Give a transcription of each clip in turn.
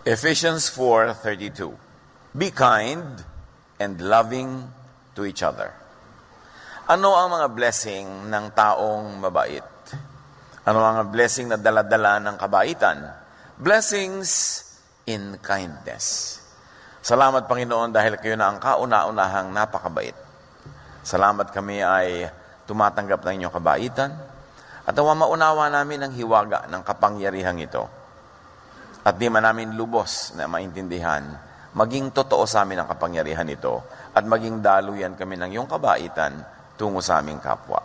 Ephesians 4:32. Be kind and loving to each other. Ano ang mga blessing ng taong mabait? Ano ang mga blessing na dala-dala ng kabaitan? Blessings in kindness. Salamat, Panginoon, dahil kayo na ang kauna-unahang napakabait. Salamat kami ay tumatanggap ng inyong kabaitan at maunawa namin ang hiwaga ng kapangyarihang ito. At di man namin lubos na maintindihan, maging totoo sa amin ang kapangyarihan ito at maging daluyan kami ng iyong kabaitan tungo sa aming kapwa.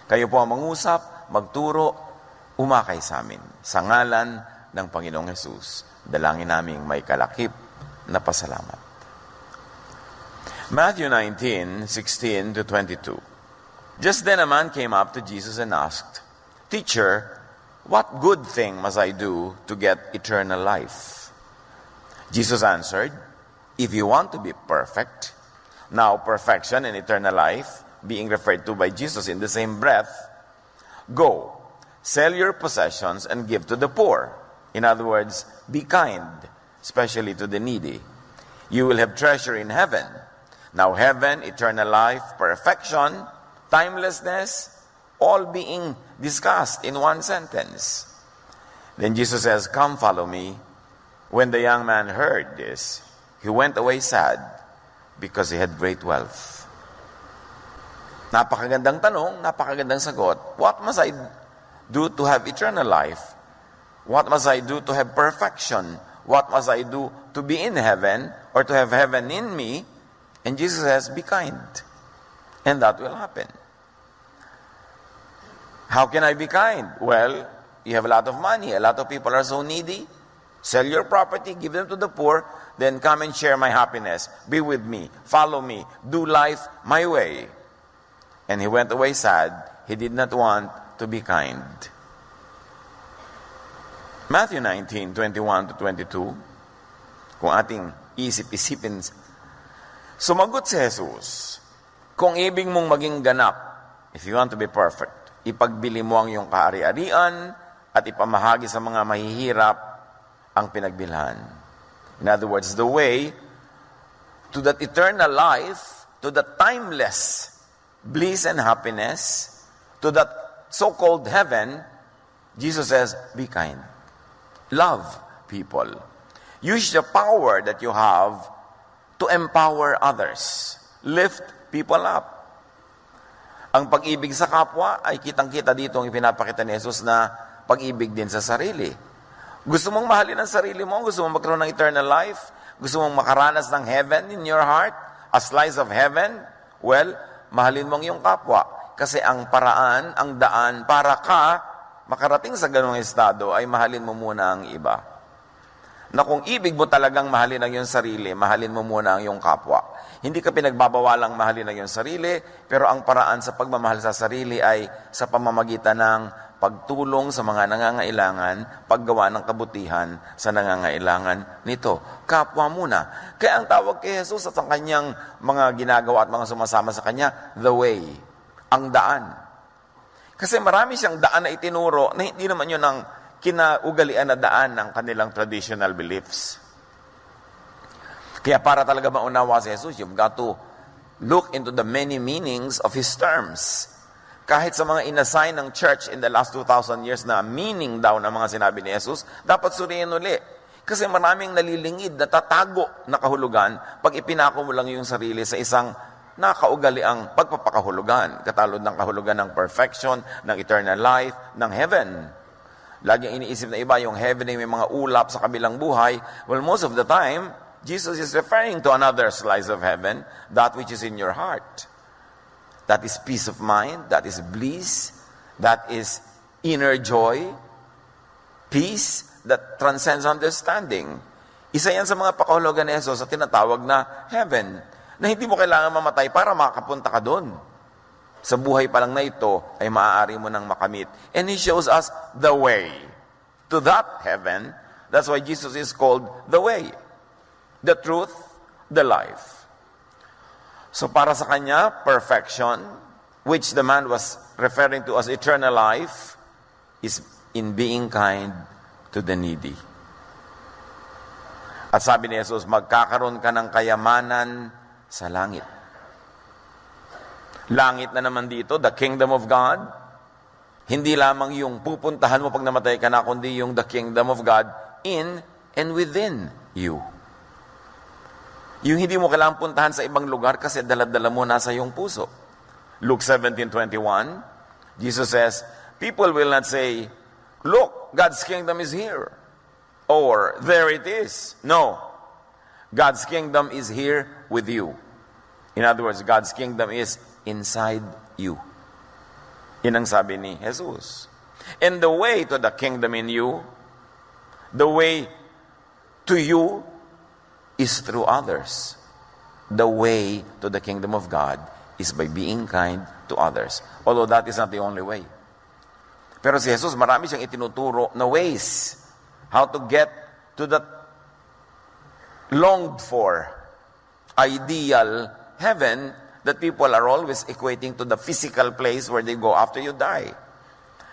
Kayo po ang mangusap, magturo, umakay sa amin. Sa ngalan ng Panginoong Hesus, dalangin naming may kalakip na pasalamat. Matthew 19:16-22. Just then a man came up to Jesus and asked, "Teacher, what good thing must I do to get eternal life?" Jesus answered, "If you want to be perfect," now perfection and eternal life being referred to by Jesus in the same breath, "go, sell your possessions and give to the poor." In other words, be kind, especially to the needy. You will have treasure in heaven. Now heaven, eternal life, perfection, timelessness, all being discussed in one sentence. Then Jesus says, "Come, follow me." When the young man heard this, he went away sad because he had great wealth. Napakagandang tanong, napakagandang sagot. What must I do to have eternal life? What must I do to have perfection? What must I do to be in heaven or to have heaven in me? And Jesus says, be kind. And that will happen. How can I be kind? Well, you have a lot of money. A lot of people are so needy. Sell your property, give them to the poor, then come and share my happiness. Be with me. Follow me. Do life my way. And he went away sad. He did not want to be kind. Matthew 19:21-22. Kung ating isip-isipin, sumagot si Jesus, kung ibig mong maging ganap, if you want to be perfect, ipagbili mo ang iyong kahari-arian at ipamahagi sa mga mahihirap ang pinagbilhan. In other words, the way to that eternal life, to that timeless bliss and happiness, to that so-called heaven, Jesus says, be kind. Love people. Use the power that you have to empower others. Lift people up. Ang pag-ibig sa kapwa ay kitang-kita dito ang ipinapakita ni Jesus na pag-ibig din sa sarili. Gusto mong mahalin ang sarili mo? Gusto mong magkaroon ng eternal life? Gusto mong makaranas ng heaven in your heart? A slice of heaven? Well, mahalin mo ang iyong kapwa. Kasi ang paraan, ang daan para ka makarating sa ganung estado ay mahalin mo muna ang iba. Na kung ibig mo talagang mahalin ang iyong sarili, mahalin mo muna ang iyong kapwa. Hindi ka pinagbabawalang mahalin ang iyong sarili, pero ang paraan sa pagmamahal sa sarili ay sa pamamagitan ng pagtulong sa mga nangangailangan, paggawa ng kabutihan sa nangangailangan nito. Kapwa muna. Kaya ang tawag kay Jesus at ang kanyang mga ginagawa at mga sumasama sa kanya, the way, ang daan. Kasi marami siyang daan na itinuro na hindi naman yun ang kinaugalian na daan ng kanilang traditional beliefs. Kaya para talaga maunawa si Jesus, you've got to look into the many meanings of His terms. Kahit sa mga inassign ng church in the last 2,000 years na meaning daw ng mga sinabi ni Jesus, dapat suriin uli. Kasi maraming nalilingid, natatago na kahulugan pag ipinako mo lang yung sarili sa isang nakaugaliang pagpapakahulugan. Katalod ng kahulugan ng perfection, ng eternal life, ng heaven. Laging iniisip na iba yung heaven ay may mga ulap sa kabilang buhay. Well, most of the time, Jesus is referring to another slice of heaven, that which is in your heart. That is peace of mind, that is bliss, that is inner joy, peace that transcends understanding. Isa yan sa mga pakahulugan ni Jesus sa tinatawag na heaven, na hindi mo kailangan mamatay para makapunta ka doon. Sa buhay pa lang na ito ay maaari mo nang makamit. And He shows us the way to that heaven. That's why Jesus is called the way, the truth, the life. So para sa Kanya, perfection, which the man was referring to as eternal life, is in being kind to the needy. At sabi ni Jesus, magkakaroon ka ng kayamanan sa langit. Langit na naman dito, the kingdom of God. Hindi lamang yung pupuntahan mo pag namatay ka na, kundi yung the kingdom of God in and within you. Yung hindi mo kailangang puntahan sa ibang lugar kasi dala-dala mo nasa iyong puso. Luke 17:21, Jesus says, people will not say, look, God's kingdom is here. Or, there it is. No. God's kingdom is here with you. In other words, God's kingdom is inside you. Yan ang sabi ni Jesus. And the way to the kingdom in you, the way to you is through others. The way to the kingdom of God is by being kind to others. Although that is not the only way. Pero si Jesus, marami siyang itinuturo na ways how to get to that longed for ideal heaven that people are always equating to the physical place where they go after you die.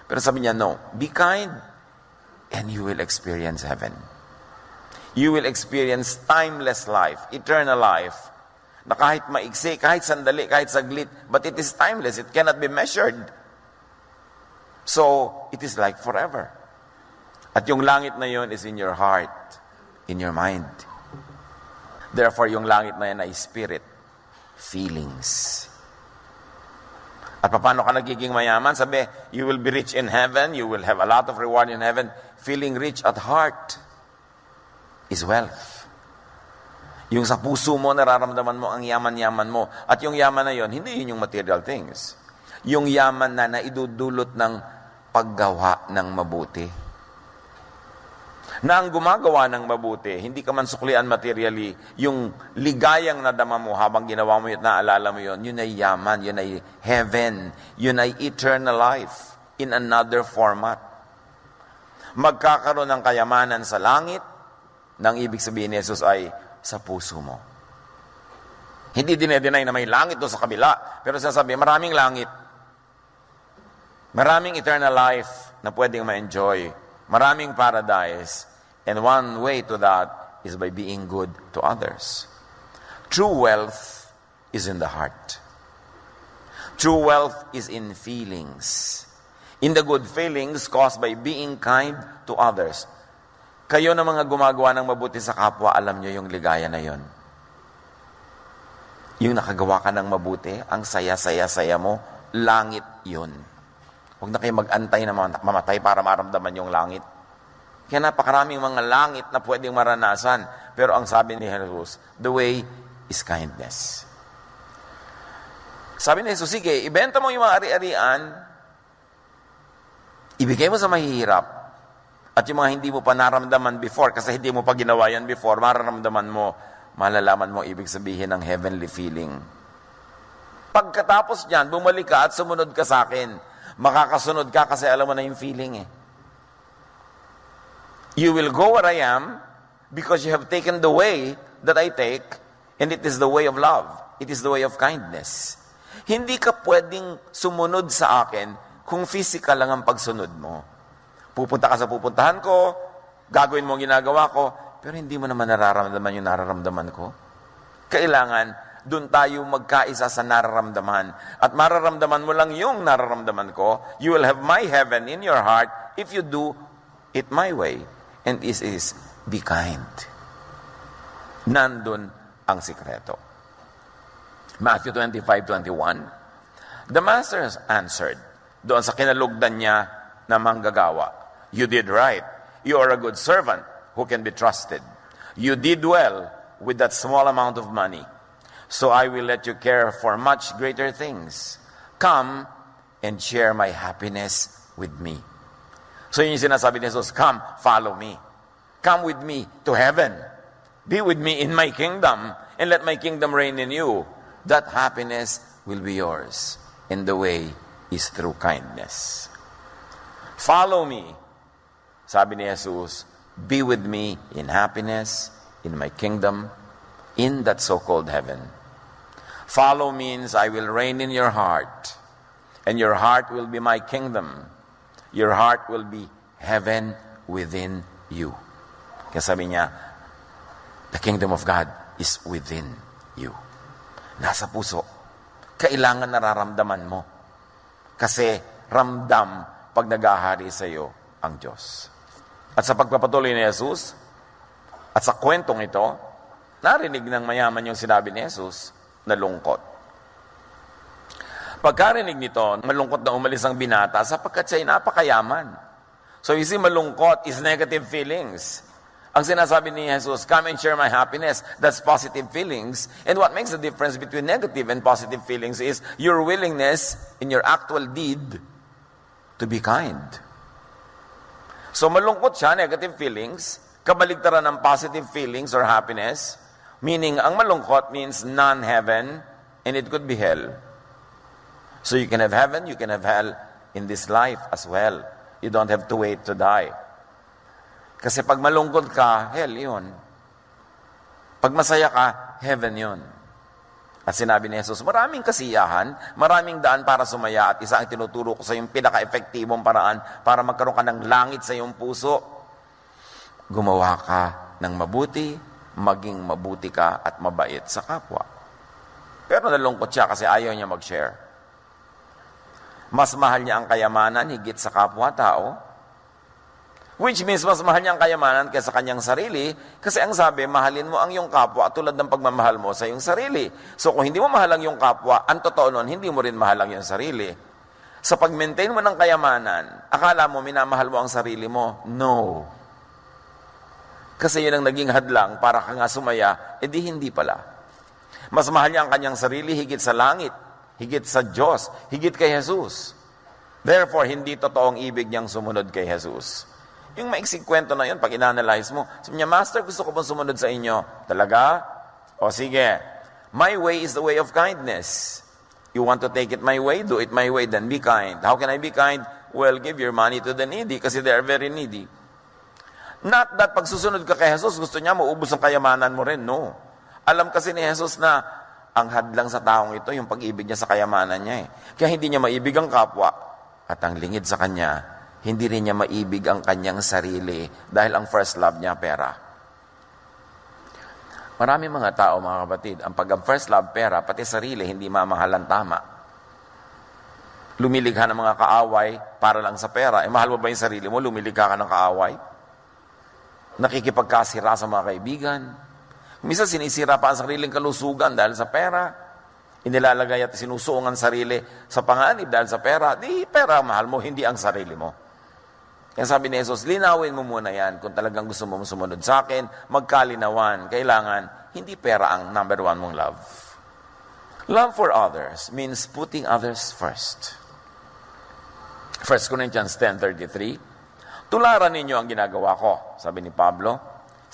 Pero sabi niya, no, be kind and you will experience heaven. You will experience timeless life, eternal life, na kahit maiksi, kahit sandali, kahit saglit, but it is timeless, it cannot be measured. So, it is like forever. At yung langit na yun is in your heart, in your mind. Therefore, yung langit na yan ay spirit, feelings. At paano ka nagiging mayaman? Sabi, you will be rich in heaven, you will have a lot of reward in heaven. Feeling rich at heart is wealth. Yung sa puso mo, nararamdaman mo ang yaman-yaman mo. At yung yaman na yon, hindi yun yung material things. Yung yaman na naidudulot ng paggawa ng mabuti. Na ang gumagawa ng mabuti, hindi ka man suklian materially, yung ligayang nadama mo habang ginawa mo yun, naalala mo yun, yun ay yaman, yun ay heaven, yun ay eternal life in another format. Magkakaroon ng kayamanan sa langit, nang ibig sabihin ni Jesus ay sa puso mo. Hindi dinedeny na may langit doon sa kabila, pero sinasabi, maraming langit. Maraming eternal life na pwedeng ma-enjoy. Maraming paradise. And one way to that is by being good to others. True wealth is in the heart. True wealth is in feelings. In the good feelings caused by being kind to others. Kayo na mga gumagawa ng mabuti sa kapwa, alam nyo yung ligaya na yon. Yung nakagawa ka ng mabuti, ang saya-saya-saya mo, langit yun. Huwag na kayo mag-antay na mamatay para maramdaman yung langit. Kaya napakaraming mga langit na pwedeng maranasan. Pero ang sabi ni Jesus, the way is kindness. Sabi ni Jesus, sige, ibenta mo yung mga ari-arian, ibigay mo sa mahihirap, at yung mga hindi mo pa naramdaman before, kasi hindi mo pa ginawa yan before, mararamdaman mo, malalaman mo ibig sabihin ng heavenly feeling. Pagkatapos niyan, bumalik ka at sumunod ka sa akin. Makakasunod ka kasi alam mo na yung feeling eh. You will go where I am because you have taken the way that I take, and it is the way of love. It is the way of kindness. Hindi ka pwedeng sumunod sa akin kung physical lang ang pagsunod mo. Pupunta ka sa pupuntahan ko, gagawin mo ang ginagawa ko, pero hindi mo naman nararamdaman yung nararamdaman ko. Kailangan, doon tayo magkaisa sa nararamdaman. At mararamdaman mo lang yung nararamdaman ko. You will have my heaven in your heart if you do it my way. And this is, be kind. Nandun ang sikreto. Matthew 25:21. The master answered, doon sa kinalugdan niya na manggagawa, you did right. You are a good servant who can be trusted. You did well with that small amount of money. So I will let you care for much greater things. Come and share my happiness with me. So yun yung sinasabi ni Jesus, come, follow me. Come with me to heaven. Be with me in my kingdom and let my kingdom reign in you. That happiness will be yours. And the way is through kindness. Follow me. Sabi ni Jesus, be with me in happiness, in my kingdom, in that so-called heaven. Follow means I will reign in your heart, and your heart will be my kingdom. Your heart will be heaven within you. Kaya sabi niya, The kingdom of God is within you. Nasa puso. Kailangan nararamdaman mo. Kasi ramdam pag nag-ahari sa iyo ang Diyos. At sa pagpapatuloy ni Jesus, at sa kwentong ito, narinig ng mayaman yung sinabi ni Jesus, nalungkot. Pagkarinig nito, malungkot na umalis ang binata sapagkat siya'y napakayaman. So you see, malungkot is negative feelings. Ang sinasabi ni Jesus, come and share my happiness, that's positive feelings. And what makes the difference between negative and positive feelings is your willingness in your actual deed to be kind. So malungkot siya, negative feelings, kabaligtaran ng positive feelings or happiness, meaning ang malungkot means non-heaven, and it could be hell. So you can have heaven, you can have hell in this life as well. You don't have to wait to die. Kasi pag malungkot ka, hell yun. Pag masaya ka, heaven yun. At sinabi ni Jesus, maraming kasiyahan, maraming daan para sumaya, at isa ang tinuturo ko sa yung pinaka-epektibong paraan para magkaroon ka ng langit sa iyong puso. Gumawa ka ng mabuti, maging mabuti ka at mabait sa kapwa. Pero nalungkot siya kasi ayaw niya mag-share. Mas mahal niya ang kayamanan higit sa kapwa-tao. Which means, mas mahal niya ang kayamanan kaysa kanyang sarili. Kasi ang sabi, mahalin mo ang iyong kapwa tulad ng pagmamahal mo sa iyong sarili. So kung hindi mo mahal ang iyong kapwa, ang totoo nun, hindi mo rin mahal ang iyong sarili. Sa pag-maintain mo ng kayamanan, akala mo minamahal mo ang sarili mo? No. Kasi yun ang naging hadlang para ka nga sumaya, edi hindi pala. Mas mahal niya ang kanyang sarili higit sa langit, higit sa Diyos, higit kay Jesus. Therefore, hindi totoong ibig niyang sumunod kay Jesus. Yung maiksing kwento na yun, pag inanalyze mo, sabi niya, Master, gusto ko pong sumunod sa inyo. Talaga? O sige, my way is the way of kindness. You want to take it my way? Do it my way, then be kind. How can I be kind? Well, give your money to the needy kasi they are very needy. Not that pag susunod ka kay Jesus, gusto niya maubos ang kayamanan mo rin. No. Alam kasi ni Jesus na ang hadlang sa taong ito, yung pag-ibig niya sa kayamanan niya eh. Kaya hindi niya maibig ang kapwa at ang lingid sa kanya, hindi rin niya maibig ang kanyang sarili dahil ang first love niya, pera. Marami mga tao, mga kapatid, ang first love, pera, pati sarili, hindi mamahalan tama. Lumilikha ng mga kaaway para lang sa pera. Eh, mahal mo ba yung sarili mo? Lumilikha ka ng kaaway? Nakikipagkasira sa mga kaibigan. Minsan sinisira pa ang sariling kalusugan dahil sa pera. Inilalagay at sinusuong ang sarili sa panganib dahil sa pera. Di pera mahal mo, hindi ang sarili mo. Kaya sabi ni Jesus, linawin mo muna yan. Kung talagang gusto mo sumunod sa akin, magkalinawan. Kailangan, hindi pera ang number one mong love. Love for others means putting others first. 1 Corinthians 10:33, tularan ninyo ang ginagawa ko, sabi ni Pablo.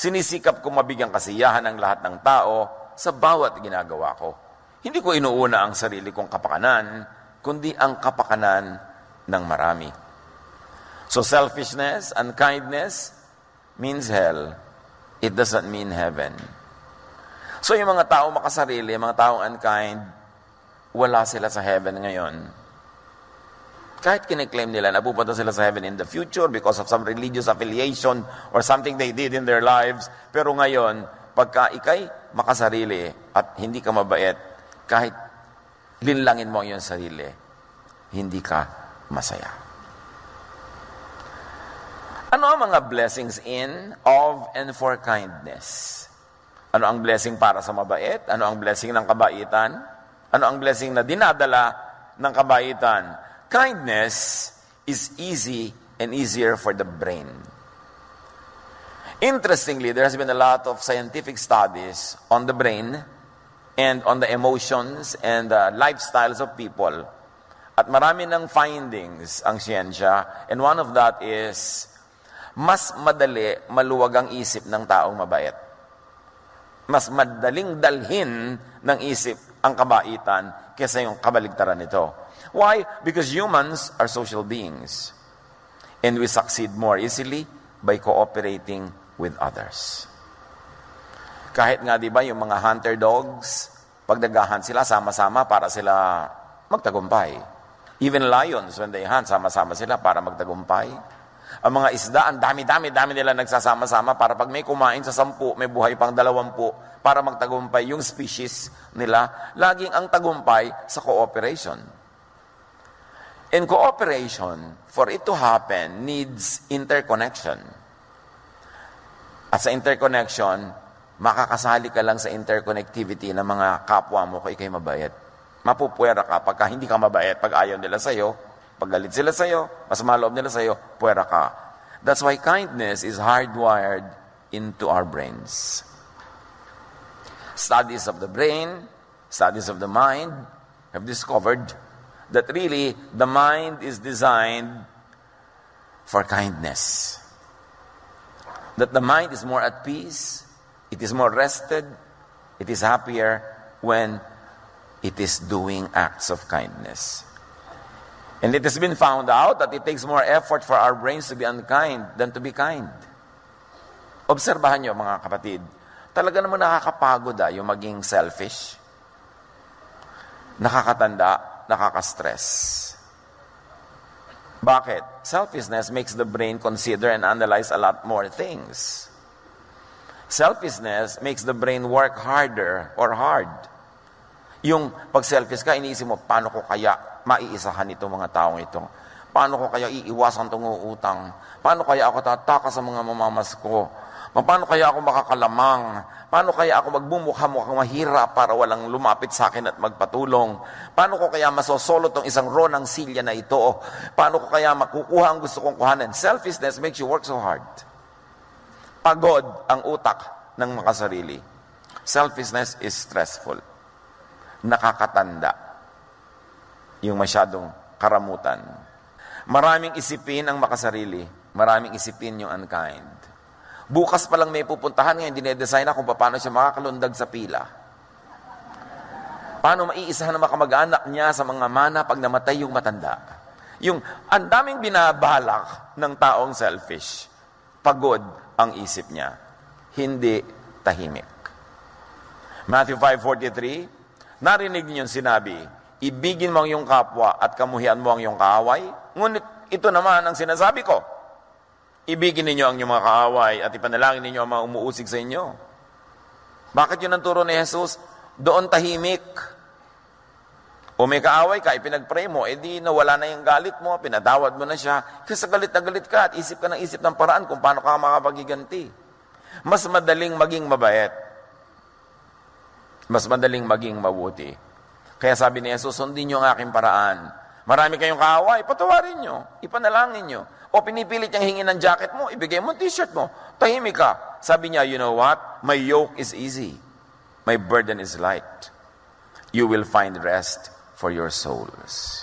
Sinisikap kong mabigyang kasiyahan ang lahat ng tao sa bawat ginagawa ko. Hindi ko inuuna ang sarili kong kapakanan, kundi ang kapakanan ng marami. So selfishness and kindness means hell. It doesn't mean heaven. So yung mga tao makasarili, mga taong unkind, wala sila sa heaven ngayon. Kahit kiniklaim nila na pupunta sila sa heaven in the future because of some religious affiliation or something they did in their lives. Pero ngayon, pagka ikay makasarili at hindi ka mabait, kahit linlangin mo ang iyong sarili, hindi ka masaya. Ano ang mga blessings in, of, and for kindness? Ano ang blessing para sa mabait? Ano ang blessing ng kabaitan? Ano ang blessing na dinadala ng kabaitan? Kindness is easy and easier for the brain. Interestingly, there has been a lot of scientific studies on the brain and on the emotions and the lifestyles of people. At marami ng findings ang siyensya, and one of that is, mas madali maluwag ang isip ng taong mabait. Mas madaling dalhin ng isip ang kabaitan kaysa yung kabaligtaran nito. Why? Because humans are social beings. And we succeed more easily by cooperating with others. Kahit nga, di ba, yung mga hunter dogs, pag nag-hunt sila, sama-sama para sila magtagumpay. Even lions, when they hunt, sama-sama sila para magtagumpay. Ang mga isda, ang dami nila nagsasama-sama para pag may kumain sa 10, may buhay pang 20 para magtagumpay yung species nila. Laging ang tagumpay sa cooperation. And cooperation, for it to happen, needs interconnection. At sa interconnection, makakasali ka lang sa interconnectivity ng mga kapwa mo kung ikay mabayat. Mapupuwera ka pagka hindi ka mabayat, pag ayaw nila sa'yo, pag galit sila sa'yo, mas maloob nila sa'yo, puwera ka. That's why kindness is hardwired into our brains. Studies of the brain, studies of the mind have discovered that really the mind is designed for kindness. That the mind is more at peace, it is more rested, it is happier when it is doing acts of kindness. And it has been found out that it takes more effort for our brains to be unkind than to be kind. Obserbahan nyo mga kapatid, talaga naman nakakapagod yung maging selfish. Nakakatanda, nakaka-stress. Bakit? Selfishness makes the brain consider and analyze a lot more things. Selfishness makes the brain work harder or hard. Yung pag selfish ka, iniisip mo, paano ko kaya maiisahan itong mga taong ito? Paano ko kaya iiwasan itong utang? Paano kaya ako tataka sa mga mamamas ko? Paano kaya ako makakalamang? Paano kaya ako magbumukha-mukhang mahirap para walang lumapit sa akin at magpatulong? Paano ko kaya masosolo tong isang row ng silya na ito? Paano ko kaya makukuha ang gusto kong kuhanan? Selfishness makes you work so hard. Pagod ang utak ng makasarili. Selfishness is stressful. Nakakatanda. Yung masyadong karamutan. Maraming isipin ang makasarili. Maraming isipin yung unkind. Bukas pa lang may pupuntahan ngayon, dinedesign na kung paano siya makakalundag sa pila. Paano maiisahan ang makamag-anak niya sa mga mana pag namatay yung matanda. Yung ang daming binabalak ng taong selfish. Pagod ang isip niya. Hindi tahimik. Matthew 5:43, narinig niyo yung sinabi, ibigin mo ang iyong kapwa at kamuhian mo ang iyong kaaway. Ngunit ito naman ang sinasabi ko, ibigin ninyo ang inyong mga kaaway at ipanalangin ninyo ang mga umuusig sa inyo. Bakit yun ang turo ni Jesus? Doon tahimik. O may kaaway ka, ipinag-pray mo, edi nawala na yung galit mo, pinatawad mo na siya. Kasi galit na galit ka at isip ka ng isip ng paraan kung paano ka makapagiganti. Mas madaling maging mabait. Mas madaling maging mabuti. Kaya sabi ni Jesus, sundin nyo ang aking paraan. Marami kayong kaaway, patawarin nyo, ipanalangin nyo. O pinipilit niyang hingin ng jacket mo, ibigay mo t-shirt mo, tahimik ka. Sabi niya, you know what? My yoke is easy. My burden is light. You will find rest for your souls.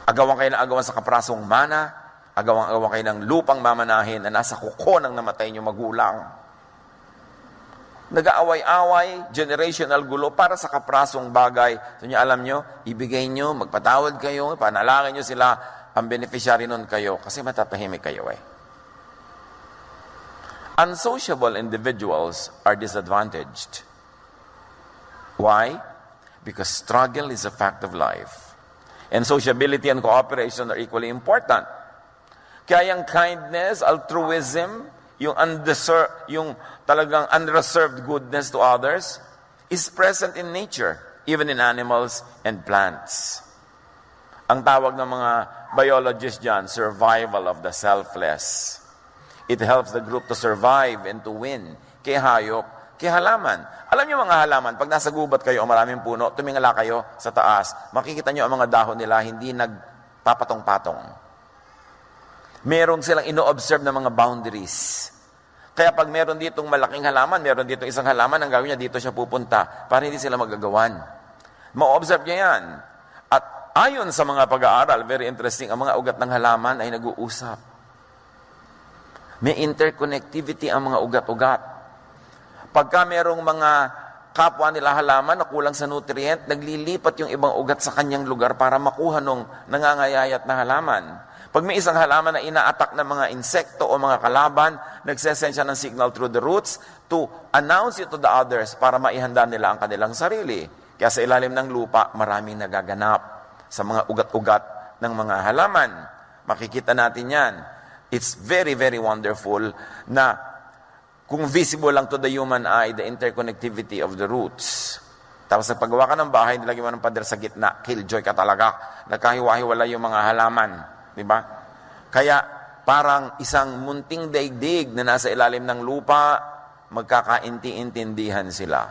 Agawan kayo ng agawan sa kaprasong mana, agawan kayo ng lupang mamanahin na nasa kuko ng namatay niyong magulang. Nag-aaway-away, generational gulo para sa kaprasong bagay. So niyo, alam nyo, ibigay nyo, magpatawad kayo, panalangin nyo sila, ang beneficiary nun kayo, kasi matatahimik kayo eh. Unsociable individuals are disadvantaged. Why? Because struggle is a fact of life. And sociability and cooperation are equally important. Kaya yung kindness, altruism, yung talagang unreserved goodness to others is present in nature, even in animals and plants. Ang tawag ng mga biologists dyan, survival of the selfless. It helps the group to survive and to win. Kaya hayop, kaya halaman. Alam niyo mga halaman, pag nasa gubat kayo o maraming puno, tumingala kayo sa taas, makikita niyo ang mga dahon nila hindi nagpapatong-patong. Meron silang ino-observe na mga boundaries. Kaya pag meron ditong malaking halaman, meron ditong isang halaman, ang gawin niya, dito siya pupunta para hindi sila magagawan. Ma-observe niya yan. At ayon sa mga pag-aaral, very interesting, ang mga ugat ng halaman ay nag-uusap. May interconnectivity ang mga ugat-ugat. Pagka merong mga kapwa nila halaman na kulang sa nutrient, naglilipat yung ibang ugat sa kanyang lugar para makuha nung nangangayayat na halaman. Pag may isang halaman na ina-attack ng mga insekto o mga kalaban, nagsesend siya ng signal through the roots to announce it to the others para maihanda nila ang kanilang sarili. Kaya sa ilalim ng lupa, maraming nagaganap sa mga ugat-ugat ng mga halaman. Makikita natin yan. It's very, very wonderful na kung visible lang to the human eye, the interconnectivity of the roots. Tapos paggawa ka ng bahay, nilagyan mo ng pader sa gitna, killjoy ka talaga. Nagkahiwa-hiwala yung mga halaman. Diba? Kaya parang isang munting daigdig na nasa ilalim ng lupa, magkakainti-intindihan sila.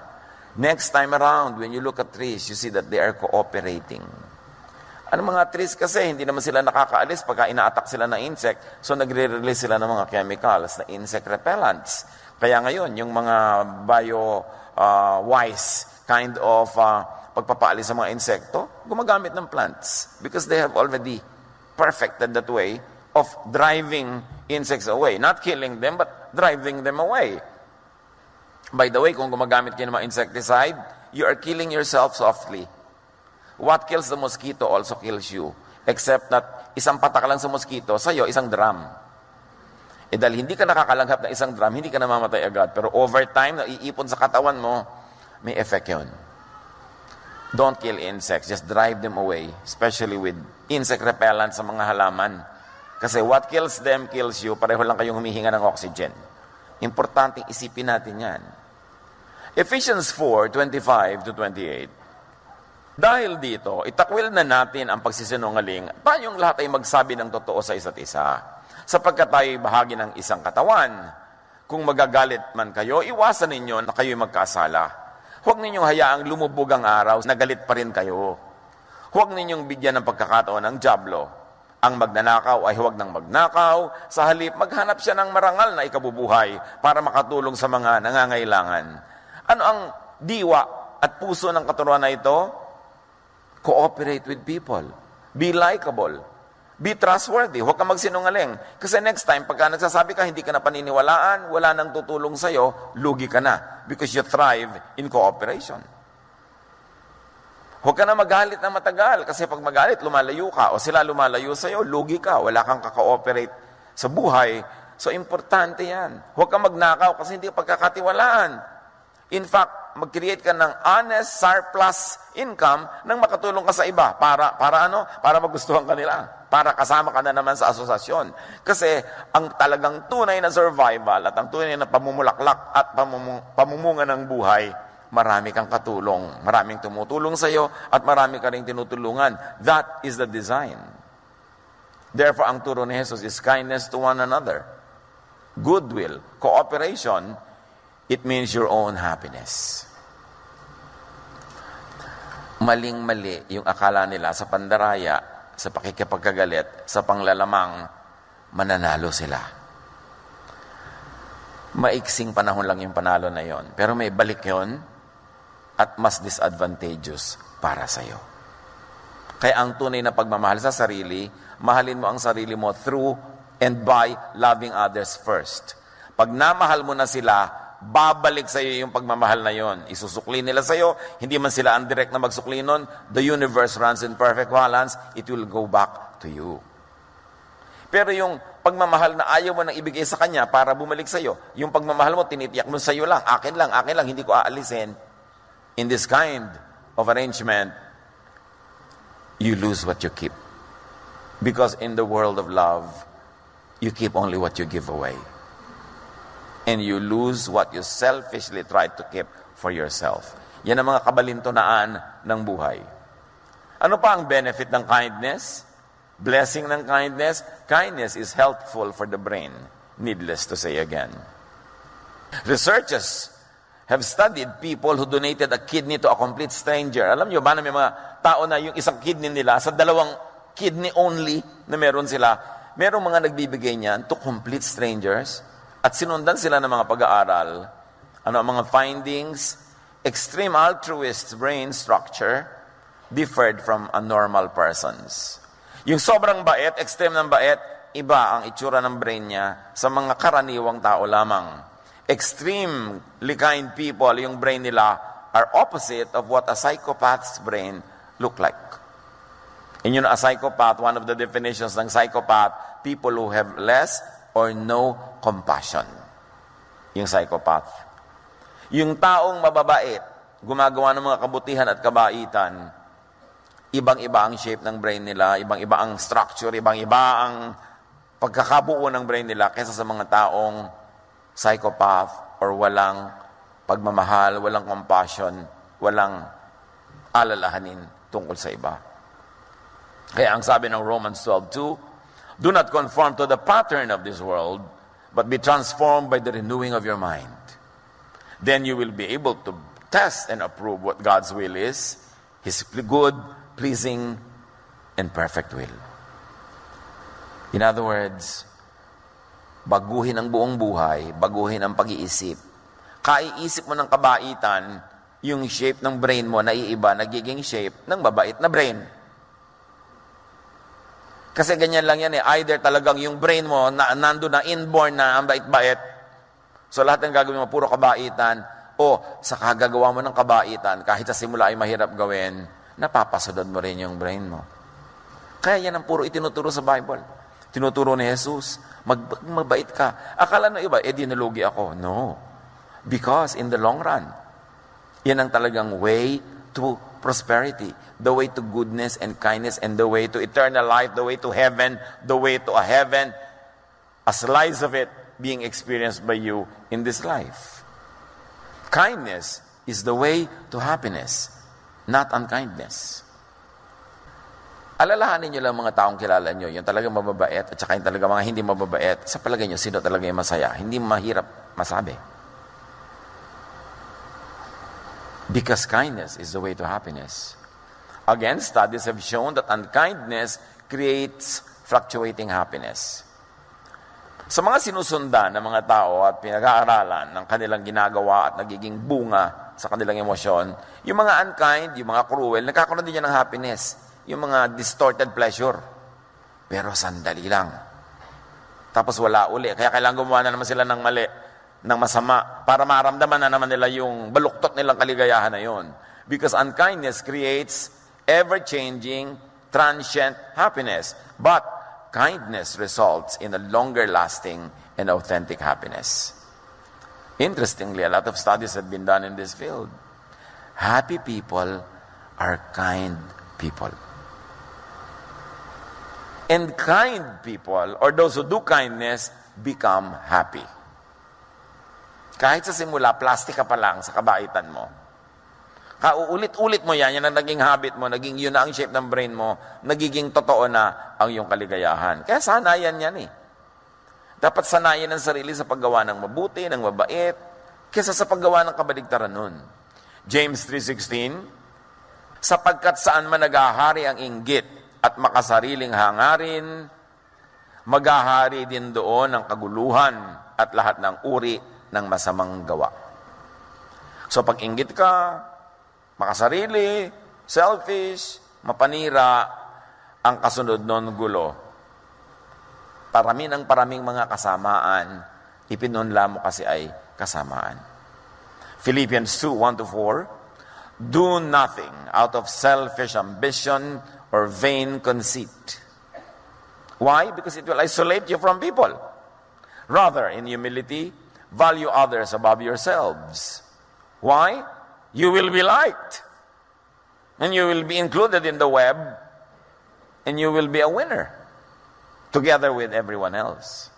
Next time around, when you look at trees, you see that they are cooperating. Ano mga trees kasi, hindi naman sila nakakaalis pagka ina-attack sila ng insect, so nagre-release sila ng mga chemicals na insect repellents. Kaya ngayon, yung mga bio-wise kind of pagpapaalis sa mga insekto, gumagamit ng plants because they have already perfected that way of driving insects away. Not killing them, but driving them away. By the way, kung gumagamit kayo ng mga insecticide, you are killing yourself softly. What kills the mosquito also kills you. Except that isang patak lang sa mosquito, sa'yo, isang drum. Dahil hindi ka nakakalanghap ng isang drum, hindi ka namamatay agad. Pero over time, naiipon sa katawan mo, may effect yun. Don't kill insects. Just drive them away. Especially with insect repellent sa mga halaman. Kasi what kills them kills you. Pareho lang kayong humihinga ng oxygen. Importanteng isipin natin yan. Ephesians 4:25-28. Dahil dito, itakwil na natin ang pagsisinungaling, tayong lahat ay magsabi ng totoo sa isa't isa. Sapagkat tayo ay bahagi ng isang katawan. Kung magagalit man kayo, iwasan ninyo na kayo'y magkasala. Huwag ninyong hayaang lumubog ang araw na galit pa rin kayo. Huwag ninyong bigyan ng pagkakataon ng dyablo. Ang magnanakaw ay huwag nang magnakaw. Sa halip, maghanap siya ng marangal na ikabubuhay para makatulong sa mga nangangailangan. Ano ang diwa at puso ng katuruan na ito? Cooperate with people. Be likable. Be trustworthy. Huwag kang magsinungaling. Kasi next time, pagka nagsasabi ka, hindi ka na paniniwalaan, wala nang tutulong sa'yo, lugi ka na. Because you thrive in cooperation. Huwag ka na magalit na matagal. Kasi pag magalit, lumalayo ka. O sila lumalayo sa'yo, lugi ka. Wala kang kaka-ooperate sa buhay. So, importante yan. Huwag kang magnakaw kasi hindi ka pagkakatiwalaan. In fact, mag-create ka ng honest surplus income nang makatulong ka sa iba. Para ano? Para magustuhan ka nila. Para kasama ka na naman sa asosasyon. Kasi ang talagang tunay na survival at ang tunay na pamumulaklak at pamumunga ng buhay, marami kang katulong. Maraming tumutulong sa iyo at marami ka ring tinutulungan. That is the design. Therefore, ang turo ni Jesus is kindness to one another. Goodwill, cooperation, it means your own happiness. Maling-mali yung akala nila sa pandaraya, sa pakikipagkagalit, sa panglalamang, mananalo sila. Maiksing panahon lang yung panalo na yon. Pero may balik yon at mas disadvantageous para sa'yo. Kaya ang tunay na pagmamahal sa sarili, mahalin mo ang sarili mo through and by loving others first. Pag namahal mo na sila, babalik sa iyo yung pagmamahal na yon. Isusukli nila sa iyo, hindi man sila ang direct na magsukli nun, the universe runs in perfect balance, it will go back to you. Pero yung pagmamahal na ayaw mo nang ibigay sa kanya para bumalik sa iyo, yung pagmamahal mo, tinitiyak mo sa iyo lang, akin lang, hindi ko aalisin. In this kind of arrangement, you lose what you keep. Because in the world of love, you keep only what you give away. And you lose what you selfishly try to keep for yourself. Yan ang mga kabalintunaan ng buhay. Ano pa ang benefit ng kindness? Blessing ng kindness? Kindness is healthful for the brain. Needless to say again. Researchers have studied people who donated a kidney to a complete stranger. Alam nyo ba na may mga tao na yung isang kidney nila, sa dalawang kidney only na meron sila, merong mga nagbibigay niyan to complete strangers. At sinundan sila ng mga pag-aaral. Ano ang mga findings? Extreme altruist brain structure differed from a normal person's. Yung sobrang bait, extreme ng bait, iba ang itsura ng brain niya sa mga karaniwang tao lamang. Extremely kind people, yung brain nila are opposite of what a psychopath's brain look like. And yun, a psychopath, one of the definitions ng psychopath, people who have less or no compassion. Yung psychopath. Yung taong mababait, gumagawa ng mga kabutihan at kabaitan, Ibang-iba ang shape ng brain nila, ibang-iba ang structure, ibang-iba ang pagkakabuo ng brain nila kaysa sa mga taong psychopath or walang pagmamahal, walang compassion, walang alalahanin tungkol sa iba. Kaya ang sabi ng Romans 12:2, do not conform to the pattern of this world, but be transformed by the renewing of your mind. Then you will be able to test and approve what God's will is, His good, pleasing, and perfect will. In other words, baguhin ang buong buhay, baguhin ang pag-iisip. Kaiisip mo ng kabaitan, yung shape ng brain mo naiiba, nagiging shape ng mabait na brain. Kasi ganyan lang yan eh. Either talagang yung brain mo, nando na inborn na ang bait-bait. So lahat ng gagawin mo, puro kabaitan. O sa kagagawa mo ng kabaitan, kahit sa simula ay mahirap gawin, napapasunod mo rin yung brain mo. Kaya yan ang puro itinuturo sa Bible. Tinuturo ni Jesus, magbait ka. Akala na iba, dinulugi ako. No. Because in the long run, yan ang talagang way to prosperity. The way to goodness and kindness and the way to eternal life, the way to heaven, the way to a heaven, a slice of it being experienced by you in this life. Kindness is the way to happiness, not unkindness. Alalahanin nyo lang mga taong kilala nyo, yung talagang mababait at saka yung talagang mga hindi mababait. Sa palagay nyo, sino talaga yung masaya? Hindi mahirap masabi. Because kindness is the way to happiness. Again, studies have shown that unkindness creates fluctuating happiness. Sa mga sinusundan ng mga tao at pinag-aaralan ng kanilang ginagawa at nagiging bunga sa kanilang emosyon, yung mga unkind, yung mga cruel, nagkakaroon din yan ng happiness. Yung mga distorted pleasure. Pero sandali lang. Tapos wala uli. Kaya kailangan gumawa na naman sila ng mali, ng masama, para maramdaman na naman nila yung baluktot nilang kaligayahan na yun. Because unkindness creates ever-changing, transient happiness. But kindness results in a longer-lasting and authentic happiness. Interestingly, a lot of studies have been done in this field. Happy people are kind people. And kind people, or those who do kindness, become happy. Kahit sa simula, plastic ka pa lang sa kabaitan mo. Kauulit-ulit mo yan ang naging habit mo, naging yun na ang shape ng brain mo, nagiging totoo na ang iyong kaligayahan. Kaya sanayan yan eh. Dapat sanayan ang sarili sa paggawa ng mabuti, ng mabait, kaysa sa paggawa ng kabaligtaran nun. James 3:16, sapagkat saan man naghahari ang inggit at makasariling hangarin, maghahari din doon ang kaguluhan at lahat ng uri ng masamang gawa. So pag inggit ka, makasarili, selfish, mapanira, ang kasunod nun gulo. Paraming mga kasamaan, ipinunla mo kasi ay kasamaan. Philippians 2:1-4, do nothing out of selfish ambition or vain conceit. Why? Because it will isolate you from people. Rather, in humility, value others above yourselves. Why? You will be liked. And you will be included in the web. And you will be a winner. Together with everyone else.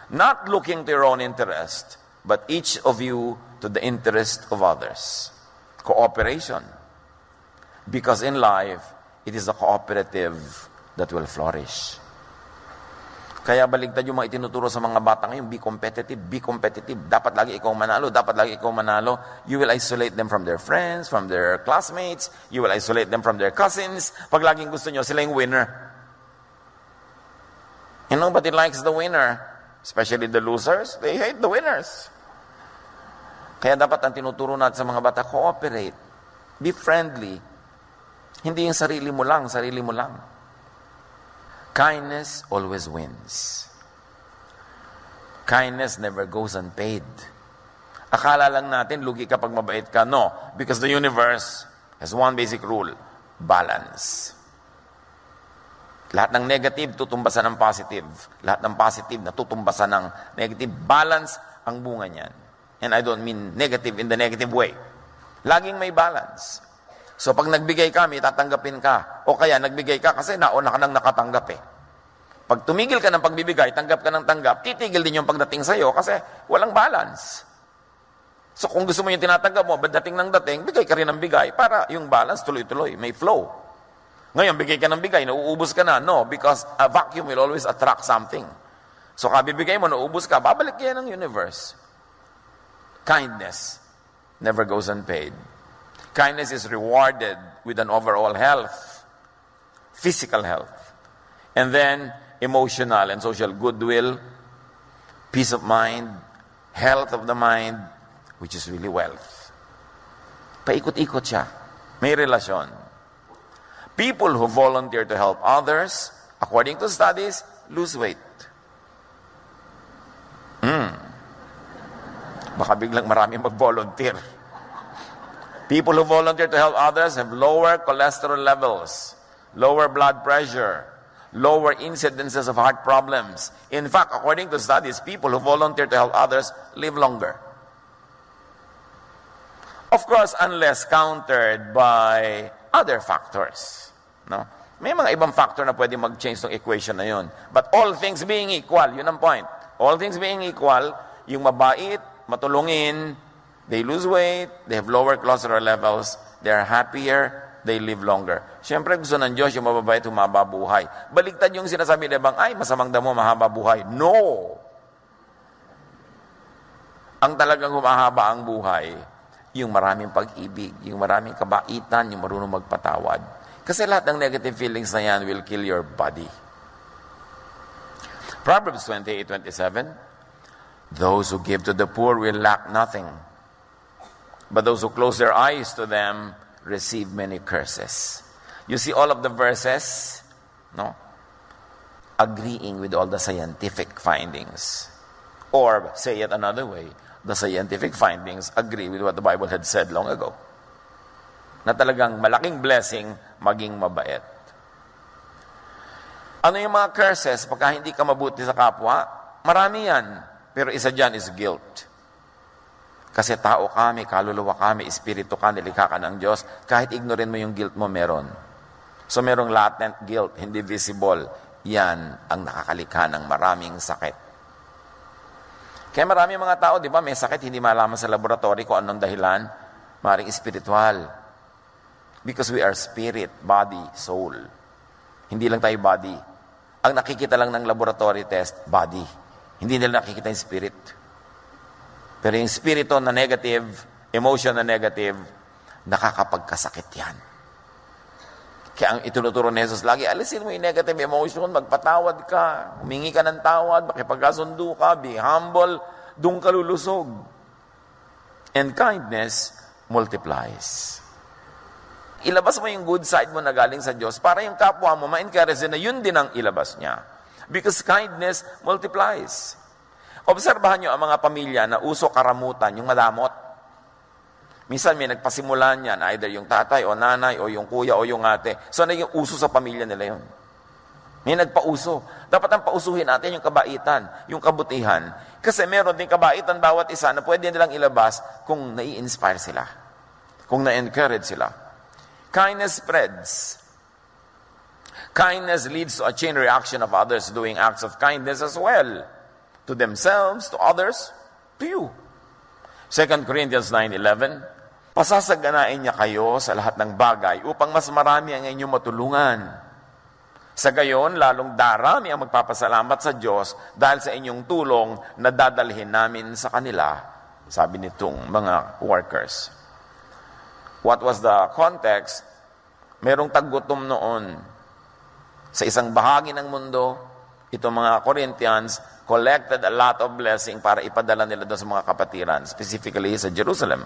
Not looking to your own interest, but each of you to the interest of others. Cooperation. Because in life, it is a cooperative that will flourish. Kaya baligtad yung mga itinuturo sa mga bata ngayon, be competitive, be competitive. Dapat lagi ikaw manalo, dapat lagi ikaw manalo. You will isolate them from their friends, from their classmates. You will isolate them from their cousins. Pag laging gusto nyo, sila yung winner. And nobody likes the winner. Especially the losers, they hate the winners. Kaya dapat ang tinuturo natin sa mga bata, cooperate. Be friendly. Hindi yung sarili mo lang, sarili mo lang. Kindness always wins. Kindness never goes unpaid. Akala lang natin, lugi ka pag mabait ka. No, because the universe has one basic rule, balance. Lahat ng negative, tutumbasan ng positive. Lahat ng positive, natutumbasan ng negative. Balance ang bunga niyan. And I don't mean negative in the negative way. Laging may balance. So pag nagbigay ka, may tatanggapin ka. O kaya nagbigay ka kasi nauna ka nang nakatanggap eh. Pag tumigil ka ng pagbibigay, tanggap ka ng tanggap, titigil din yung pagdating sa'yo kasi walang balance. So kung gusto mo yung tinatanggap mo, dating ng dating, bigay ka rin ng bigay para yung balance tuloy-tuloy, may flow. Ngayon, bigay ka ng bigay, nauubos ka na. No, because a vacuum will always attract something. So kabibigay mo, nauubos ka, babalik yan ng universe. Kindness never goes unpaid. Kindness is rewarded with an overall health, physical health, and then emotional and social goodwill, peace of mind, health of the mind, which is really wealth. Paikot-ikot siya. May relasyon. People who volunteer to help others, according to studies, lose weight. Baka biglang maraming mag-volunteer. People who volunteer to help others have lower cholesterol levels, lower blood pressure, lower incidences of heart problems. In fact, according to studies, people who volunteer to help others live longer. Of course, unless countered by other factors. No? May mga ibang factor na pwede mag-change ng equation na yun. But all things being equal, yun ang point. All things being equal, yung mabait, matulungin, they lose weight, they have lower cholesterol levels, they are happier, they live longer. Siyempre, gusto ng Diyos yung mababait, humaba buhay. Baligtad yung sinasabi na bang, ay, masamang damo, mahaba buhay. No! Ang talagang humahaba ang buhay, yung maraming pag-ibig, yung maraming kabaitan, yung marunong magpatawad. Kasi lahat ng negative feelings na yan will kill your body. Proverbs 28:27, those who give to the poor will lack nothing, but those who close their eyes to them receive many curses. You see all of the verses, no? Agreeing with all the scientific findings. Or, say it another way, the scientific findings agree with what the Bible had said long ago. Na talagang malaking blessing maging mabait. Ano yung mga curses pagka hindi ka mabuti sa kapwa? Marami yan. Pero isa dyan is guilt. Kasi tao ka, may kaluluwa ka, may espiritu ka, nilikha ka ng Diyos. Kahit ignorin mo yung guilt mo, meron. So merong latent guilt, hindi visible. Yan ang nakakalikha ng maraming sakit. Kaya maraming mga tao, di ba, may sakit, hindi malaman sa laboratory kung anong dahilan. Maring espiritual. Because we are spirit, body, soul. Hindi lang tayo body. Ang nakikita lang ng laboratory test, body. Hindi nila nakikita yung spirit. Pero yung spirito na negative, emotion na negative, nakakapagkasakit yan. Kaya ang itinuturo ni Jesus lagi, alisin mo yung negative emotion, magpatawad ka, humingi ka ng tawad, makipagkasundo ka, be humble, doon ka lulusog. And kindness multiplies. Ilabas mo yung good side mo na galing sa Diyos para yung kapwa mo ma-encourage na yun din ang ilabas niya. Because kindness multiplies. Obserbahan nyo ang mga pamilya na uso karamutan, yung madamot. Minsan may nagpasimulan yan, either yung tatay o nanay o yung kuya o yung ate. So naging uso sa pamilya nila yun. May nagpauso. Dapat ang pausuhin natin yung kabaitan, yung kabutihan. Kasi meron din kabaitan bawat isa na pwede nilang ilabas kung nai-inspire sila. Kung na-encourage sila. Kindness spreads. Kindness leads to a chain reaction of others doing acts of kindness as well. To themselves, to others, to you. 2 Corinthians 9:11, pasasaganain niya kayo sa lahat ng bagay upang mas marami ang inyong matulungan. Sa gayon, lalong darami ang magpapasalamat sa Diyos dahil sa inyong tulong na dadalhin namin sa kanila, sabi nitong mga workers. What was the context? Merong taggutom noon. Sa isang bahagi ng mundo, itong mga Corinthians collected a lot of blessing para ipadala nila doon sa mga kapatiran, specifically sa Jerusalem.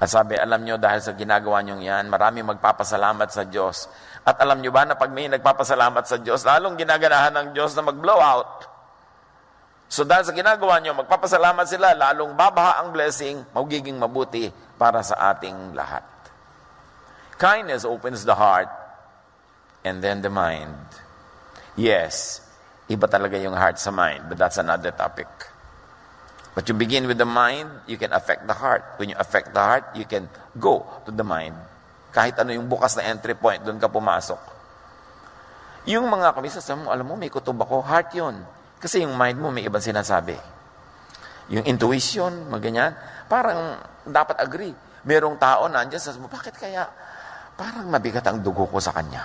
At sabi, alam nyo, dahil sa ginagawa nyo yan, maraming magpapasalamat sa Diyos. At alam nyo ba na pag may nagpapasalamat sa Diyos, lalong ginaganahan ng Diyos na mag-blow out. So dahil sa ginagawa nyo, magpapasalamat sila, lalong babaha ang blessing, magiging mabuti para sa ating lahat. Kindness opens the heart and then the mind. Yes, iba talaga yung heart sa mind, but that's another topic. But you begin with the mind, you can affect the heart. When you affect the heart, you can go to the mind. Kahit ano yung bukas na entry point, doon ka pumasok. Yung mga kamisa, alam mo, may kutob ako, heart yun. Kasi yung mind mo, may ibang sinasabi. Yung intuition, maganyan, parang dapat agree. Merong tao na andyan, sabi mo, bakit kaya parang mabigat ang dugo ko sa kanya?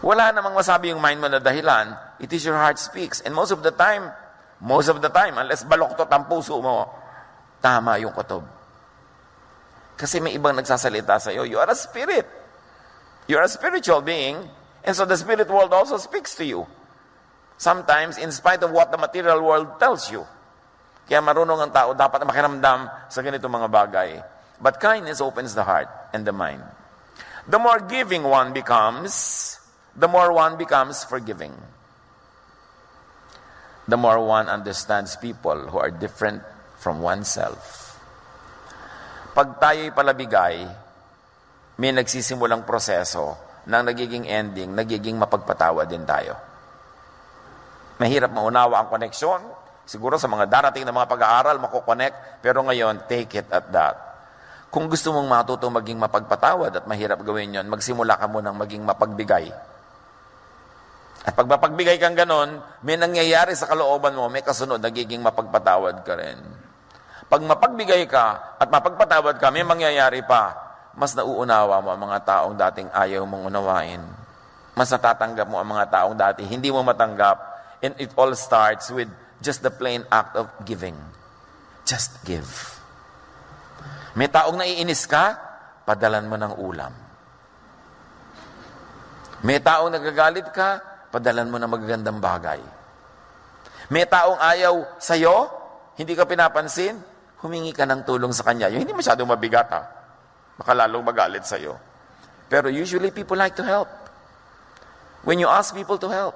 Wala namang masabi yung mind mo na dahilan, it is your heart speaks. And most of the time, unless baloktot ang puso mo, tama yung kutob. Kasi may ibang nagsasalita sa iyo. You are a spirit. You are a spiritual being. And so the spirit world also speaks to you. Sometimes, in spite of what the material world tells you. Kaya marunong ang tao, dapat makiramdam sa ganito mga bagay. But kindness opens the heart and the mind. The more giving one becomes, the more one becomes forgiving. The more one understands people who are different from oneself. Pag tayo'y palabigay, may nagsisimulang proseso ng nagiging ending, nagiging mapagpatawa din tayo. Mahirap maunawa ang koneksyon. Siguro sa mga darating na mga pag-aaral, makukonect. Pero ngayon, take it at that. Kung gusto mong matutong maging mapagpatawad at mahirap gawin yon, magsimula ka munang maging mapagbigay. At pag mapagbigay kang ganon, may nangyayari sa kalooban mo, may kasunod, nagiging mapagpatawad ka rin. Pag mapagbigay ka at mapagpatawad ka, may mangyayari pa. Mas nauunawa mo ang mga taong dating ayaw mong unawain. Mas natatanggap mo ang mga taong dati hindi mo matanggap. And it all starts with just the plain act of giving. Just give. May taong naiinis ka, padalan mo ng ulam. May taong nagagalit ka, padalan mo ng magagandang bagay. May taong ayaw sa'yo, hindi ka pinapansin, humingi ka ng tulong sa kanya. Yung hindi masyadong mabigat ha. Baka lalong magalit sa'yo. Pero usually people like to help. When you ask people to help.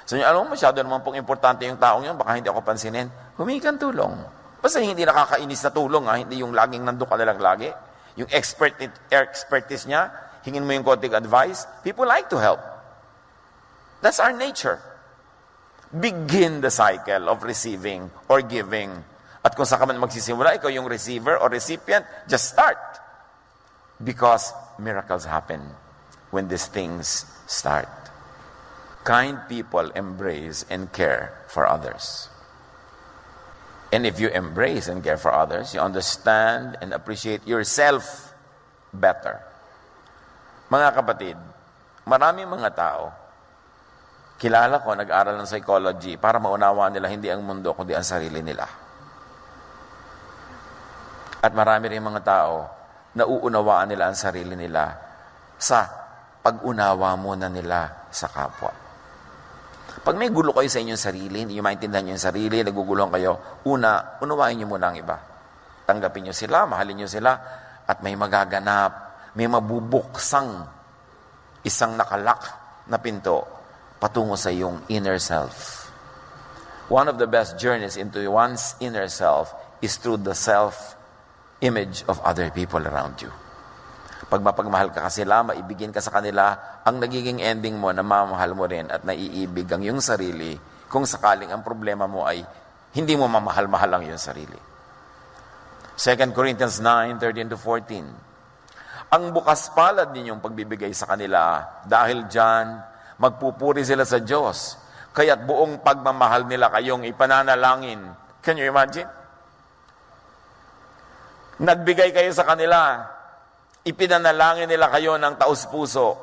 So alam mo, masyado naman pong importante yung taong yun, baka hindi ako pansinin, humingi kang tulong. Basta hindi nakakainis na tulong ha, hindi yung laging nandun ka na lang lagi. Yung expertise niya, hingin mo yung konting advice, people like to help. That's our nature. Begin the cycle of receiving or giving. At kung saan ka man magsisimula, ikaw yung receiver or recipient, just start. Because miracles happen when these things start. Kind people embrace and care for others. And if you embrace and care for others, you understand and appreciate yourself better. Mga kapatid, maraming mga tao, kilala ko, nag-aral ng psychology para maunawaan nila hindi ang mundo kundi ang sarili nila. At marami rin mga tao, nauunawaan nila ang sarili nila sa pag-unawa muna nila sa kapwa. Pag may gulo kayo sa inyong sarili, hindi nyo maintindihan nyo yung sarili, naguguluhan kayo, unawain nyo muna ang iba. Tanggapin nyo sila, mahalin nyo sila, at may magaganap, may mabubuksang isang nakalak na pinto patungo sa iyong inner self. One of the best journeys into one's inner self is through the self-image of other people around you. Pag mapagmahal ka sila, maibigin ka sa kanila, ang nagiging ending mo na mamahal mo rin at naiibig ang iyong sarili kung sakaling ang problema mo ay hindi mo mamahal-mahal ang iyong sarili. 2 Corinthians 9:13-14. Ang bukas palad ninyong pagbibigay sa kanila, dahil dyan, magpupuri sila sa Diyos, kaya't buong pagmamahal nila kayong ipananalangin. Can you imagine? Nagbigay kayo sa kanila, ipinanalangin nila kayo ng taos-puso.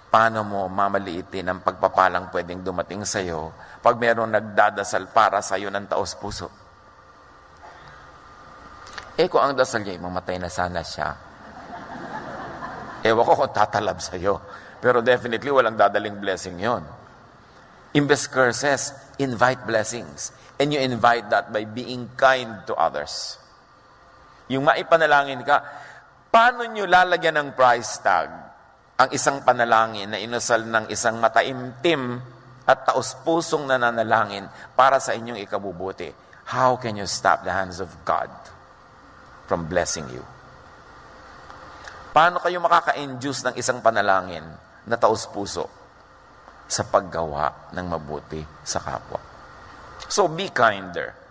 Paano mo mamaliitin ang pagpapalang pwedeng dumating sa iyo pag mayroong nagdadasal para sa iyo ng taos-puso? Kung ang dasal niya, mamatay na sana siya. Ewan ko kung tatalab sa iyo. Pero definitely, walang dadaling blessing yon. Imbes curses, invite blessings. And you invite that by being kind to others. Yung maipanalangin ka, paano nyo lalagyan ng price tag ang isang panalangin na inusal ng isang mataimtim at taos-pusong nananalangin para sa inyong ikabubuti? How can you stop the hands of God from blessing you? Paano kayo makaka-induce ng isang panalangin na taos-puso sa paggawa ng mabuti sa kapwa? So be kinder.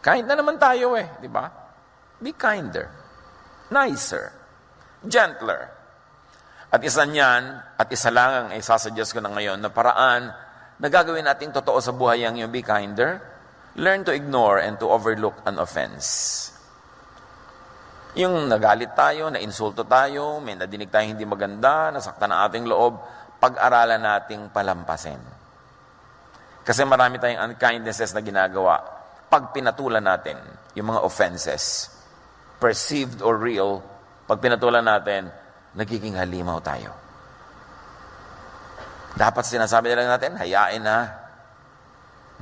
Kind na naman tayo di ba? Be kinder, nicer, gentler. At isa niyan, at isa lang ang isasuggest ko na ngayon na paraan na gagawin nating totoo sa buhay ang yung be kinder, learn to ignore and to overlook an offense. Yung nagalit tayo, na-insulto tayo, may nadinig tayo hindi maganda, nasaktan ang ating loob, pag-aralan nating palampasin. Kasi marami tayong unkindnesses na ginagawa pag pinatulan natin yung mga offenses, perceived or real, pag pinatulan natin, nagiging halimaw tayo. Dapat sinasabi nila natin, hayain na.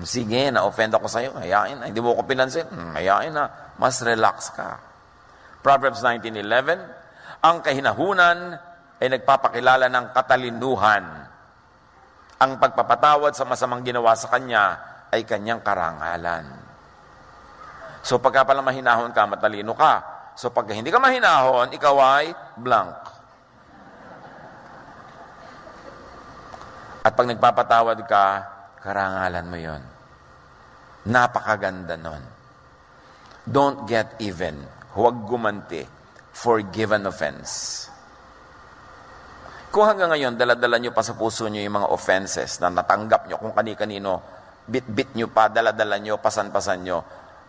Sige, na-offend ako sa'yo, hayain na. Hindi mo ko pinansin, hayain na. Mas relax ka. Proverbs 19:11, ang kahinahunan ay nagpapakilala ng katalinuhan. Ang pagpapatawad sa masamang ginawa sa kanya ay kanyang karangalan. So pagka pala mahinahon ka, matalino ka. So pagka hindi ka mahinahon, ikaw ay blank. At pag nagpapatawad ka, karangalan mo yon. Napakaganda nun. Don't get even. Huwag gumanti. Forgive an offense. Kung hanggang ngayon, daladala nyo pa sa puso nyo yung mga offenses na natanggap nyo, kung kani-kanino, bit-bit nyo pa, daladala nyo, pasan-pasan nyo,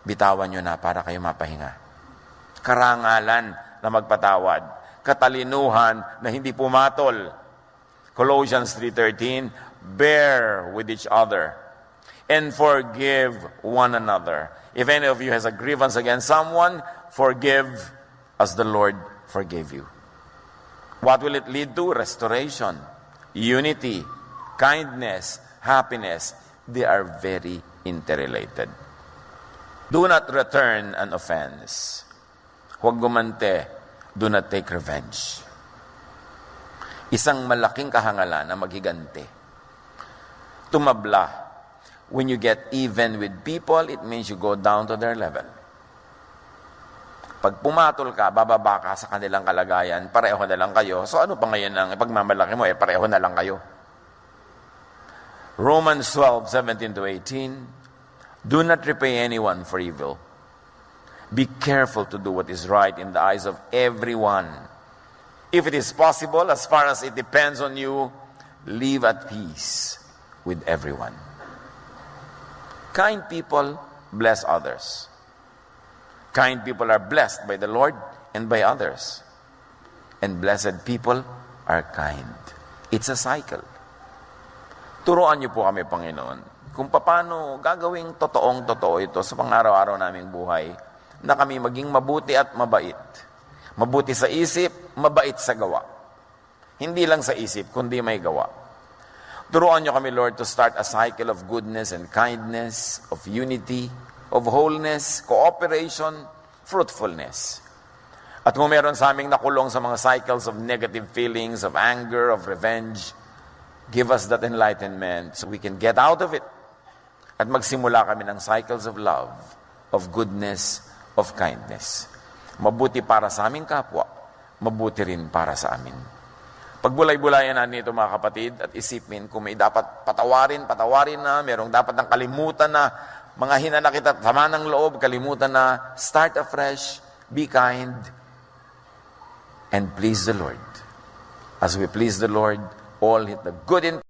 bitawan nyo na para kayo mapahinga. Karangalan na magpatawad. Katalinuhan na hindi pumatol. Colossians 3:13, bear with each other and forgive one another. If any of you has a grievance against someone, forgive as the Lord forgave you. What will it lead to? Restoration, unity, kindness, happiness. They are very interrelated. Do not return an offense. Huwag gumante. Do not take revenge. Isang malaking kahangalan na maghiganti. Tumabla. When you get even with people, it means you go down to their level. Pag pumatol ka, bababa ka sa kanilang kalagayan, pareho na lang kayo. So ano pa ngayon ang pagmamalaki mo? Pareho na lang kayo. Romans 12:17-18, do not repay anyone for evil. Be careful to do what is right in the eyes of everyone. If it is possible, as far as it depends on you, live at peace with everyone. Kind people bless others. Kind people are blessed by the Lord and by others. And blessed people are kind. It's a cycle. Turuan niyo po kami, Panginoon, kung paano gagawing totoong-totoo ito sa pang-araw-araw naming buhay, na kami maging mabuti at mabait. Mabuti sa isip, mabait sa gawa. Hindi lang sa isip, kundi may gawa. Turuan niyo kami, Lord, to start a cycle of goodness and kindness, of unity, of wholeness, cooperation, fruitfulness. At kung meron sa aming nakulong sa mga cycles of negative feelings, of anger, of revenge, give us that enlightenment so we can get out of it. At magsimula kami ng cycles of love, of goodness, of kindness. Mabuti para sa aming kapwa, mabuti rin para sa amin. Pagbulay-bulayan natin ito, mga kapatid, at isipin kung may dapat patawarin na, merong dapat ng kalimutan na, mga hinanakit at sama ng loob, kalimutan na, start afresh, be kind, and please the Lord. As we please the Lord, all the good in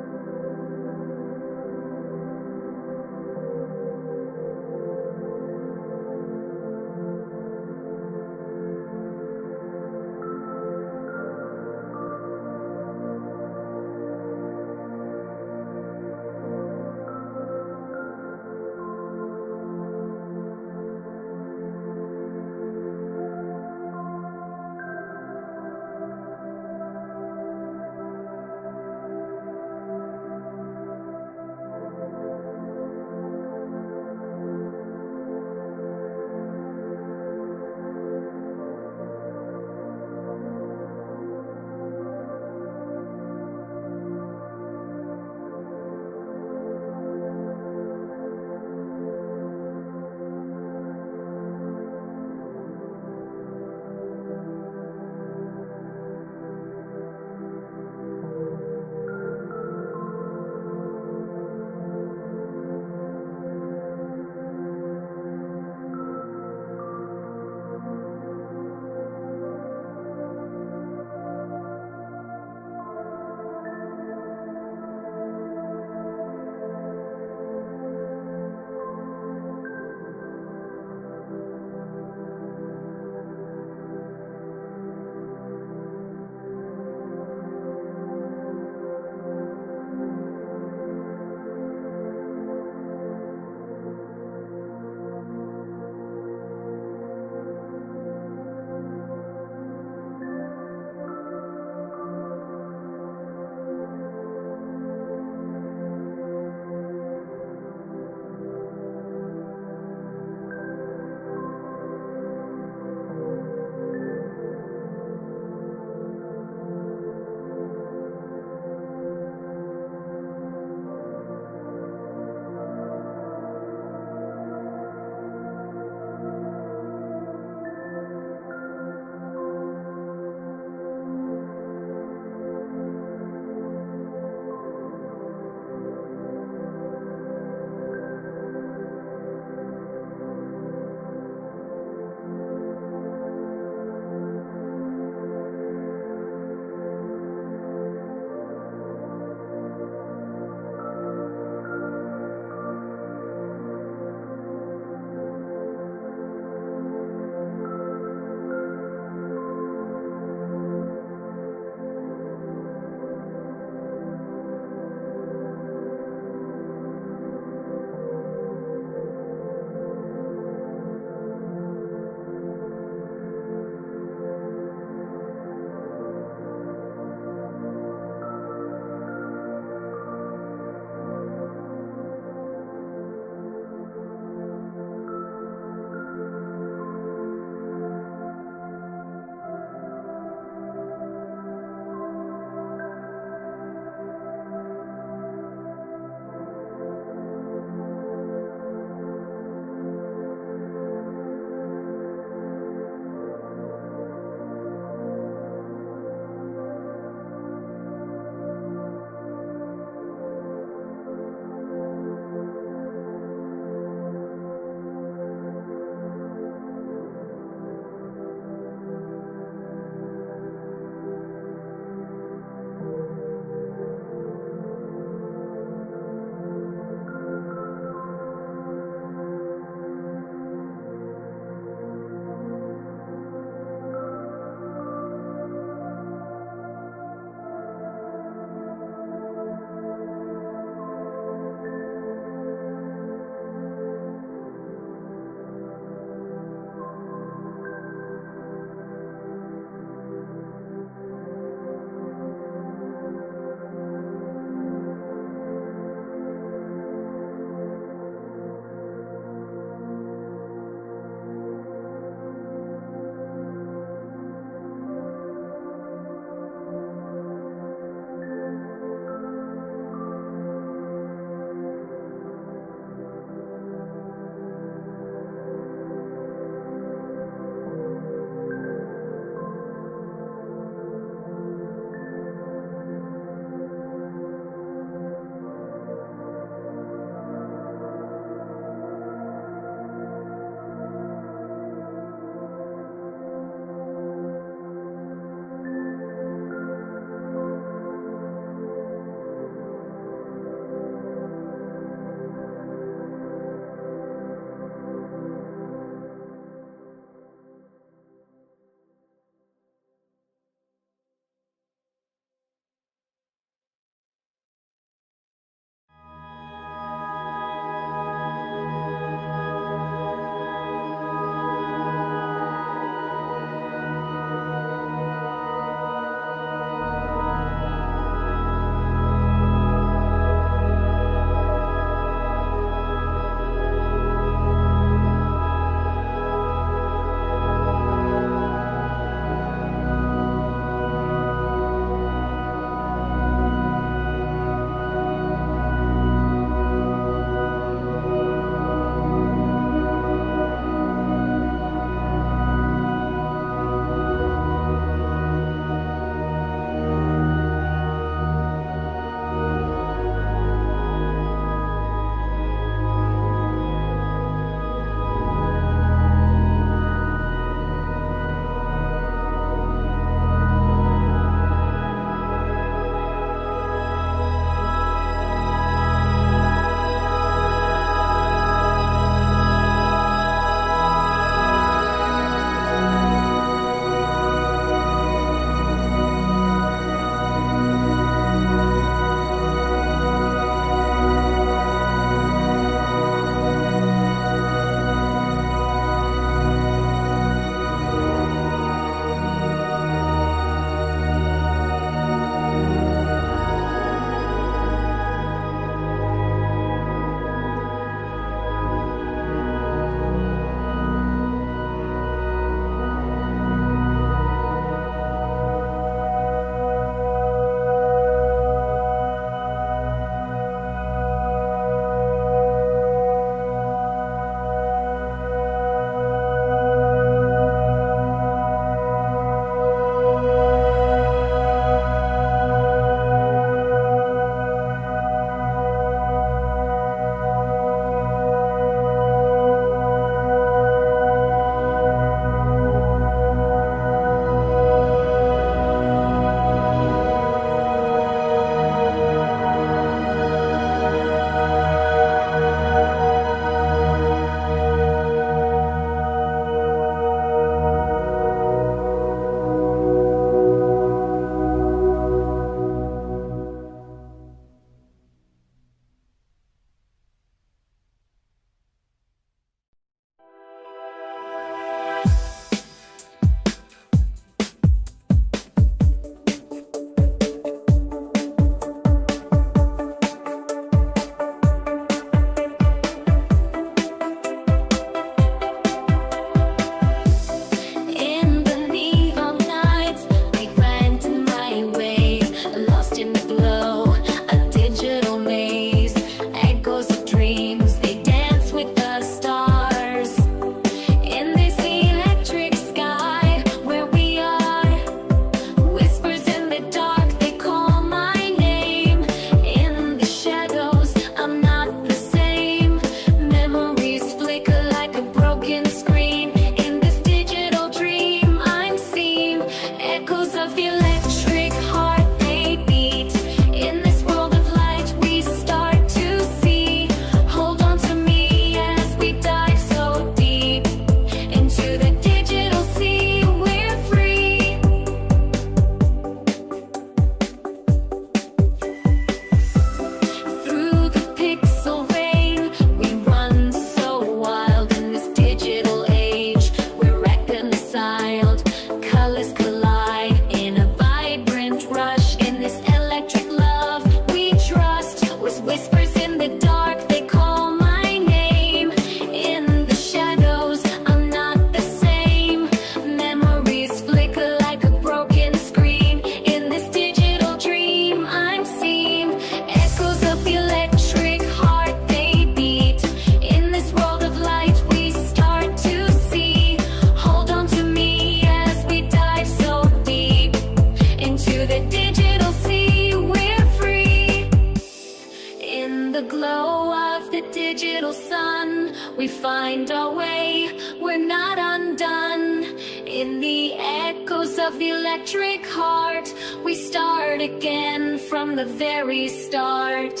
little sun, we find our way, we're not undone. In the echoes of the electric heart, we start again from the very start.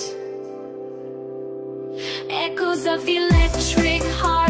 Echoes of the electric heart.